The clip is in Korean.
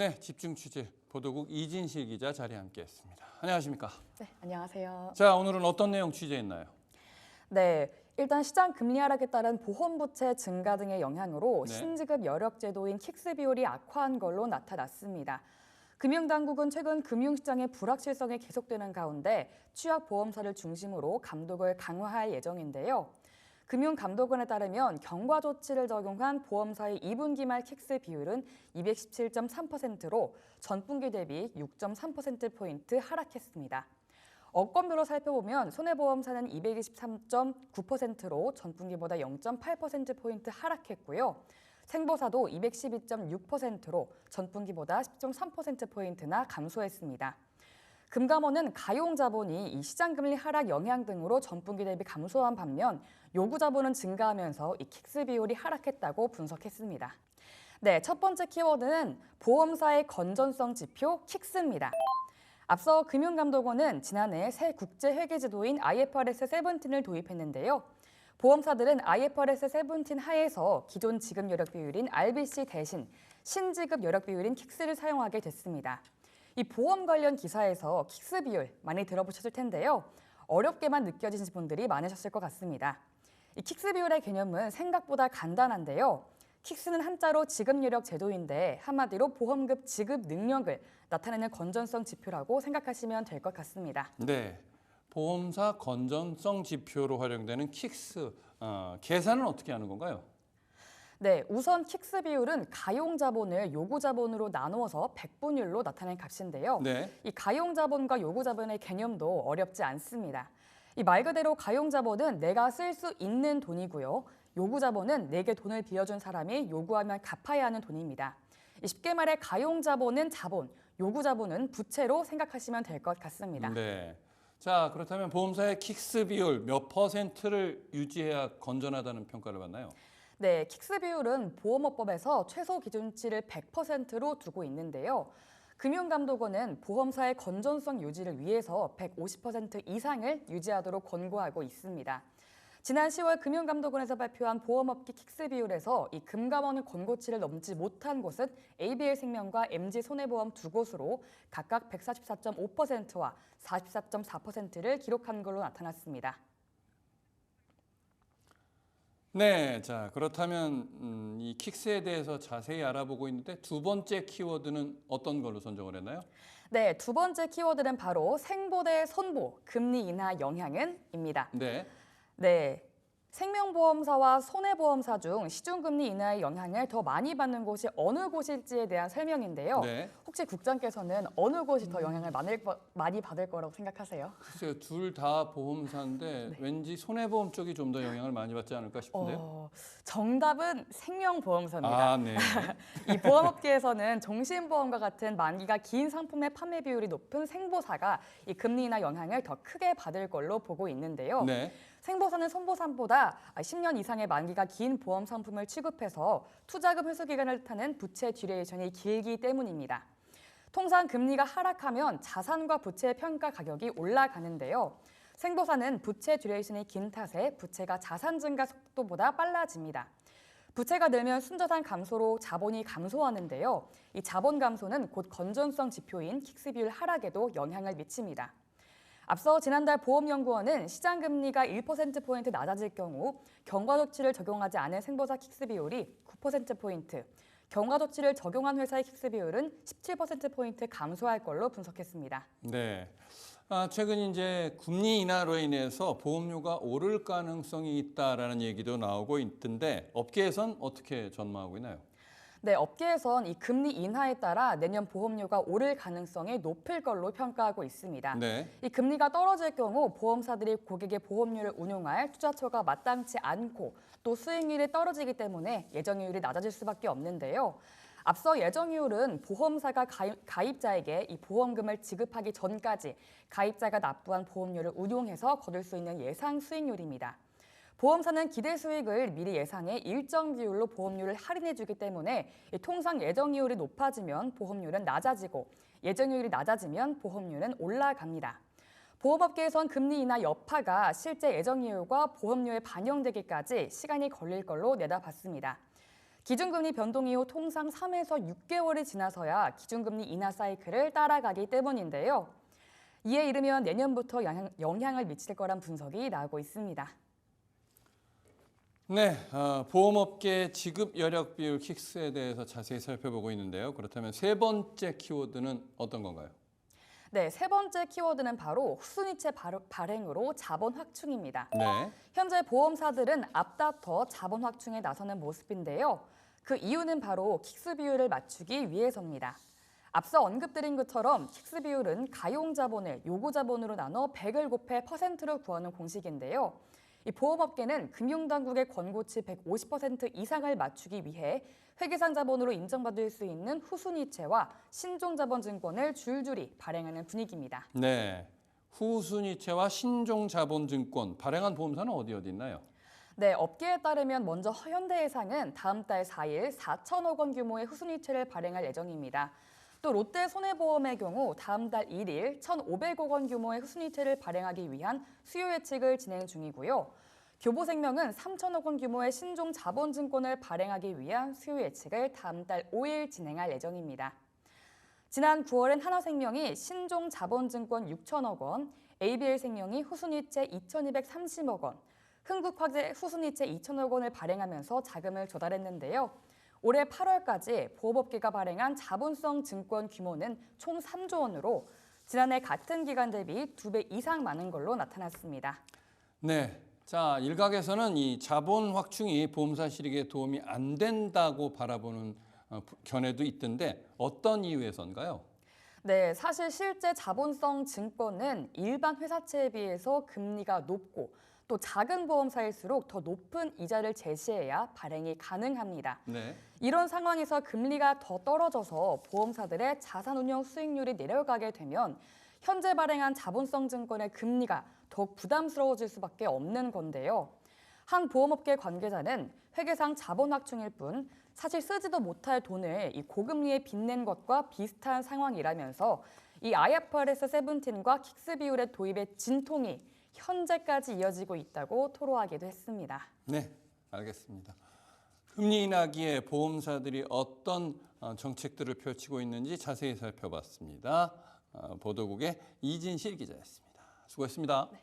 네, 집중 취재 보도국 이진실 기자 자리에 함께했습니다. 안녕하십니까? 네, 안녕하세요. 자, 오늘은 어떤 내용 취재했나요? 네, 일단 시장 금리 하락에 따른 보험 부채 증가 등의 영향으로 네. 신지급 여력 제도인 킥스 비율이 악화한 걸로 나타났습니다. 금융당국은 최근 금융시장의 불확실성이 계속되는 가운데 취약보험사를 중심으로 감독을 강화할 예정인데요. 금융감독원에 따르면 경과 조치를 적용한 보험사의 2분기 말 킥스 비율은 217.3%로 전분기 대비 6.3%포인트 하락했습니다. 업권별로 살펴보면 손해보험사는 223.9%로 전분기보다 0.8%포인트 하락했고요. 생보사도 212.6%로 전분기보다 10.3%포인트나 감소했습니다. 금감원은 가용자본이 이 시장금리 하락 영향 등으로 전분기 대비 감소한 반면 요구자본은 증가하면서 이 킥스 비율이 하락했다고 분석했습니다. 네, 첫 번째 키워드는 보험사의 건전성 지표 킥스입니다. 앞서 금융감독원은 지난해 새 국제회계제도인 IFRS 17을 도입했는데요. 보험사들은 IFRS 17 하에서 기존 지급 여력 비율인 RBC 대신 신지급 여력 비율인 킥스를 사용하게 됐습니다. 이 보험 관련 기사에서 킥스 비율 많이 들어보셨을 텐데요. 어렵게만 느껴지신 분들이 많으셨을 것 같습니다. 이 킥스 비율의 개념은 생각보다 간단한데요. 킥스는 한자로 지급 여력 제도인데 한마디로 보험급 지급 능력을 나타내는 건전성 지표라고 생각하시면 될 것 같습니다. 네, 보험사 건전성 지표로 활용되는 킥스, 계산은 어떻게 하는 건가요? 네, 우선 킥스 비율은 가용자본을 요구자본으로 나누어서 백분율로 나타낸 값인데요. 네. 이 가용자본과 요구자본의 개념도 어렵지 않습니다. 이 말 그대로 가용자본은 내가 쓸 수 있는 돈이고요. 요구자본은 내게 돈을 빌려준 사람이 요구하면 갚아야 하는 돈입니다. 쉽게 말해 가용자본은 자본, 요구자본은 부채로 생각하시면 될 것 같습니다. 네. 자, 그렇다면 보험사의 킥스 비율 몇 퍼센트를 유지해야 건전하다는 평가를 받나요? 네, 킥스 비율은 보험업법에서 최소 기준치를 100%로 두고 있는데요. 금융감독원은 보험사의 건전성 유지를 위해서 150% 이상을 유지하도록 권고하고 있습니다. 지난 10월 금융감독원에서 발표한 보험업계 킥스 비율에서 이 금감원의 권고치를 넘지 못한 곳은 ABL생명과 MG손해보험 두 곳으로 각각 144.5%와 44.4%를 기록한 걸로 나타났습니다. 네, 자, 그렇다면 이 킥스에 대해서 자세히 알아보고 있는데 두 번째 키워드는 어떤 걸로 선정을 했나요? 네, 두 번째 키워드는 바로 생보 대 손보, 금리 인하 영향은입니다. 네. 네, 생명보험사와 손해보험사 중 시중금리 인하의 영향을 더 많이 받는 곳이 어느 곳일지에 대한 설명인데요. 네. 혹시 국장께서는 어느 곳이 더 영향을 많이 받을 거라고 생각하세요? 글쎄요, 둘 다 보험사인데 왠지 손해보험 쪽이 좀 더 영향을 많이 받지 않을까 싶은데요. 정답은 생명보험사입니다. 아, 네. 이 보험업계에서는 종신보험과 같은 만기가 긴 상품의 판매 비율이 높은 생보사가 이 금리 인하 영향을 더 크게 받을 걸로 보고 있는데요. 네. 생보사는 손보상보다 10년 이상의 만기가 긴 보험 상품을 취급해서 투자금 회수 기간을 타는 부채 듀레이션이 길기 때문입니다. 통상 금리가 하락하면 자산과 부채의 평가 가격이 올라가는데요. 생보사는 부채 듀레이션이 긴 탓에 부채가 자산 증가 속도보다 빨라집니다. 부채가 늘면 순자산 감소로 자본이 감소하는데요. 이 자본 감소는 곧 건전성 지표인 킥스 비율 하락에도 영향을 미칩니다. 앞서 지난달 보험연구원은 시장금리가 1%포인트 낮아질 경우 경과조치를 적용하지 않은 생보사 킥스 비율이 9%포인트, 경과조치를 적용한 회사의 킥스 비율은 17%포인트 감소할 걸로 분석했습니다. 네. 최근 이제 금리 인하로 인해서 보험료가 오를 가능성이 있다라는 얘기도 나오고 있던데 업계에선 어떻게 전망하고 있나요? 네, 업계에선 이 금리 인하에 따라 내년 보험료가 오를 가능성이 높을 걸로 평가하고 있습니다. 네. 이 금리가 떨어질 경우 보험사들이 고객의 보험료를 운용할 투자처가 마땅치 않고 또 수익률이 떨어지기 때문에 예정이율이 낮아질 수밖에 없는데요. 앞서 예정이율은 보험사가 가입자에게 이 보험금을 지급하기 전까지 가입자가 납부한 보험료를 운용해서 거둘 수 있는 예상 수익률입니다. 보험사는 기대 수익을 미리 예상해 일정 비율로 보험료를 할인해주기 때문에 통상 예정이율이 높아지면 보험료는 낮아지고 예정이율이 낮아지면 보험료는 올라갑니다. 보험업계에선 금리 인하 여파가 실제 예정이율과 보험료에 반영되기까지 시간이 걸릴 걸로 내다봤습니다. 기준금리 변동 이후 통상 3에서 6개월이 지나서야 기준금리 인하 사이클을 따라가기 때문인데요. 이에 이르면 내년부터 영향을 미칠 거란 분석이 나오고 있습니다. 네, 보험업계 지급 여력 비율 킥스에 대해서 자세히 살펴보고 있는데요. 그렇다면 세 번째 키워드는 어떤 건가요? 네, 세 번째 키워드는 바로 후순위채 발행으로 자본 확충입니다. 네, 현재 보험사들은 앞다퉈 자본 확충에 나서는 모습인데요. 그 이유는 바로 킥스 비율을 맞추기 위해서입니다. 앞서 언급드린 것처럼 킥스 비율은 가용 자본을 요구 자본으로 나눠 100을 곱해 %로 구하는 공식인데요. 이 보험업계는 금융당국의 권고치 150% 이상을 맞추기 위해 회계상 자본으로 인정받을 수 있는 후순위채와 신종자본증권을 줄줄이 발행하는 분위기입니다. 네, 후순위채와 신종자본증권 발행한 보험사는 어디 있나요? 네, 업계에 따르면 먼저 현대해상은 다음 달 4일 4천억 원 규모의 후순위채를 발행할 예정입니다. 또 롯데손해보험의 경우 다음 달 1일 1,500억 원 규모의 후순위채를 발행하기 위한 수요 예측을 진행 중이고요. 교보생명은 3천억 원 규모의 신종 자본증권을 발행하기 위한 수요 예측을 다음 달 5일 진행할 예정입니다. 지난 9월엔 하나생명이 신종 자본증권 6천억 원, ABL생명이 후순위채 2,230억 원, 흥국화재 후순위채 2천억 원을 발행하면서 자금을 조달했는데요. 올해 8월까지 보험업계가 발행한 자본성 증권 규모는 총 3조 원으로 지난해 같은 기간 대비 2배 이상 많은 걸로 나타났습니다. 네, 자 일각에서는 이 자본 확충이 보험사 실익에 도움이 안 된다고 바라보는 견해도 있던데 어떤 이유에서인가요? 네, 사실 실제 자본성 증권은 일반 회사채에 비해서 금리가 높고 또 작은 보험사일수록 더 높은 이자를 제시해야 발행이 가능합니다. 네, 이런 상황에서 금리가 더 떨어져서 보험사들의 자산운용 수익률이 내려가게 되면 현재 발행한 자본성 증권의 금리가 더욱 부담스러워질 수밖에 없는 건데요. 한 보험업계 관계자는 회계상 자본 확충일 뿐 사실 쓰지도 못할 돈을 이 고금리에 빚낸 것과 비슷한 상황이라면서 이 IFRS 17과 킥스 비율의 도입의 진통이 현재까지 이어지고 있다고 토로하기도 했습니다. 네, 알겠습니다. 금리 인하기에 보험사들이 어떤 정책들을 펼치고 있는지 자세히 살펴봤습니다. 보도국의 이진실 기자였습니다. 수고했습니다. 네.